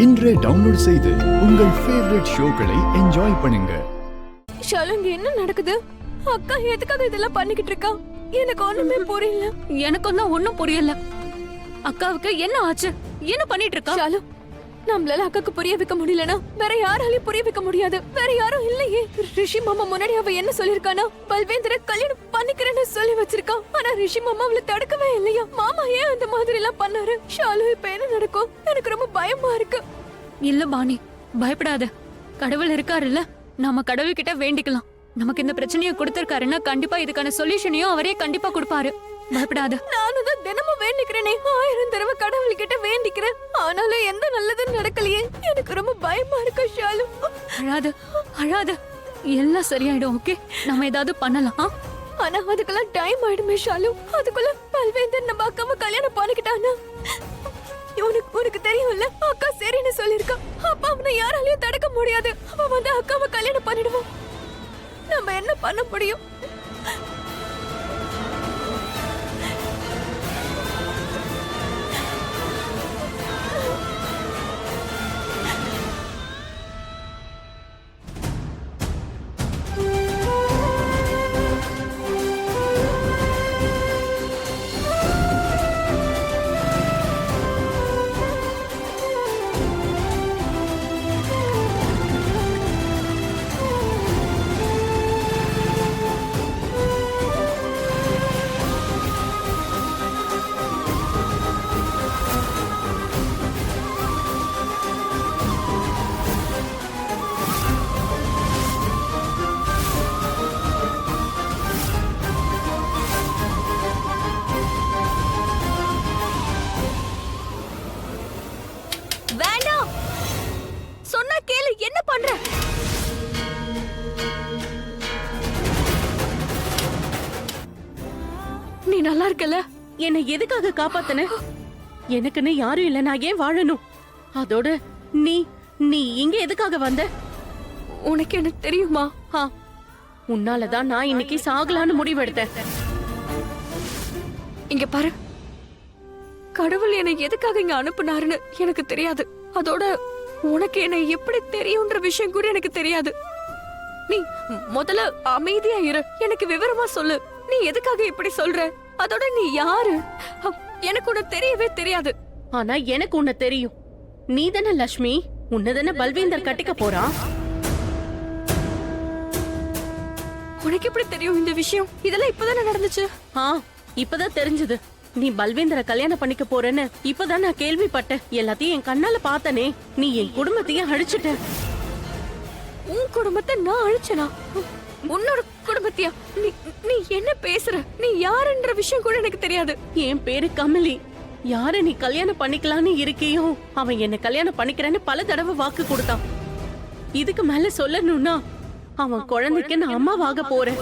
இன்றே டவுன்லோட் செய்து உங்கள் ஃபேவரட் ஷோக்களை என்ஜாய் பண்ணுங்க. ஷாலுங்க, என்ன நடக்குது? அக்கா எதுக்காக இதெல்லாம் பண்ணிக்கிட்டு இருக்கா? எனக்கு ஒண்ணுமே புரியல. எனக்கு ஒன்னும் புரியல. அக்காவுக்கு என்ன ஆச்சு? என்ன பண்ணிட்டு இருக்கா? ஷாலு, நம்மளால அக்காக்கு புரிய வைக்க முடியலனா வேற யாராலையும் புரிய வைக்க முடியாது. வேற யாரும் இல்லையே. ரிஷி மாமா முன்னாடி அவ என்ன சொல்லிருக்கானா, பல்வேந்திர கல்யாணம் பண்ணிக்கிறேன்னு சொல்லி வச்சிருக்கா. ஆனா ரிஷி மாமா அவளை தடுக்கவே இல்லையா? மாமா ஏன் அந்த மாதிரி எல்லாம் பண்ணாரு? ஷாலு, இப்ப என்ன நடக்கும்? எனக்கு ரொம்ப பயமா இருக்கு. இல்ல பாணி, பயப்படாத. கடவுள் இருக்காருல்ல, நாம கடவுள்கிட்ட வேண்டிக்கலாம். நமக்கு இந்த பிரச்சனையை கொடுத்திருக்காருன்னா கண்டிப்பா இதுக்கான சொல்யூஷனையும் அவரே கண்டிப்பா கொடுப்பாரு. பயப்படாத. நானும் தான் தினமும் வேண்டிக்கிறேனே, 1000 தடவை கடவுள் கிட்ட வேண்டிக்கிறேன். ஆனாலும் எந்த நல்லதும் நடக்கலையே. எனக்கு ரொம்ப பயமா இருக்கு ஷாலு. அழாத அழாத, எல்லாம் சரியாயிடும். ஓகே, நம்ம ஏதாவது பண்ணலாம். ஆனா அதுக்கெல்லாம் டைம் ஆயிடுமே ஷாலு. அதுக்குள்ள பல்வேந்தர் நம்ம அக்காவை கல்யாணம் பண்ணிக்கிட்டானா? உனக்கு தெரியும்ல, அக்கா சரின்னு சொல்லிருக்கா. அப்ப அவனை யாராலையும் தடுக்க முடியாது. அவன் வந்து அக்காவை கல்யாணம் பண்ணிடுவான். நம்ம என்ன பண்ண முடியும்? வேண்டாம், சொன்னா கேளு. என்ன பண்ற? நீ நல்லா இருக்கல? என்னை எதுக்காக காப்பாத்தன? எனக்குன்னு யாரும் இல்ல, நான் ஏன் வாழணும்? அதோட நீ நீ இங்க எதுக்காக வந்த? உனக்கு என்ன தெரியுமா? உன்னாலதான் நான் இன்னைக்கு சாகலான்னு முடிவெடுத்தேன். இங்க பாரு, கடவுள் என்னை எதுக்காக இங்க அனுப்புனாருன்னு எனக்கு தெரியாது. அதோட உனக்கு என்னை எப்படி தெரியும்ன்ற விஷயம் கூட எனக்கு தெரியாது. நீ முதல்ல அமைதியா இரு. எனக்கு விவரமா சொல்லு. நீ எதுக்காக இப்படி சொல்ற? அதோட நீ யாரு? எனக்கு உன்னை தெரியவே தெரியாது. ஆனா எனக்கு உன்னை தெரியும். நீ தானே லட்சுமி? உன்னதானே பல்வேந்தர் கட்டிக்க போறான். உனக்கு எப்படி தெரியும் இந்த விஷயம்? இதெல்லாம் இப்பதானே நடந்துச்சு. இப்பதான் தெரிஞ்சது. நீ பல்வேந்தரை கல்யாணம் பண்ணிக்க போறேன்னு இப்பதான் நான் கேள்விப்பட்டேன். எல்லாத்தையும் என் கண்ணால பார்த்தனே. நீ என் குடும்பத்தையும் அழிச்சிட்ட. உன் குடும்பத்தை நான் அழிச்சனா? உன்னோட குடும்பத்தையா? நீ என்ன பேசுற? நீ யாருன்ற விஷயம் கூட எனக்கு தெரியாது. என் பேரு கமலி. யார நீ கல்யாணம் பண்ணிக்கலான்னு இருக்கியோ அவன் என்ன கல்யாணம் பண்ணிக்கிறேன்னு பல தடவை வாக்கு கொடுத்தான். இதுக்கு மேல சொல்லணும்னா அவன் குழந்தைக்கு நான் அம்மாவாக போறேன்.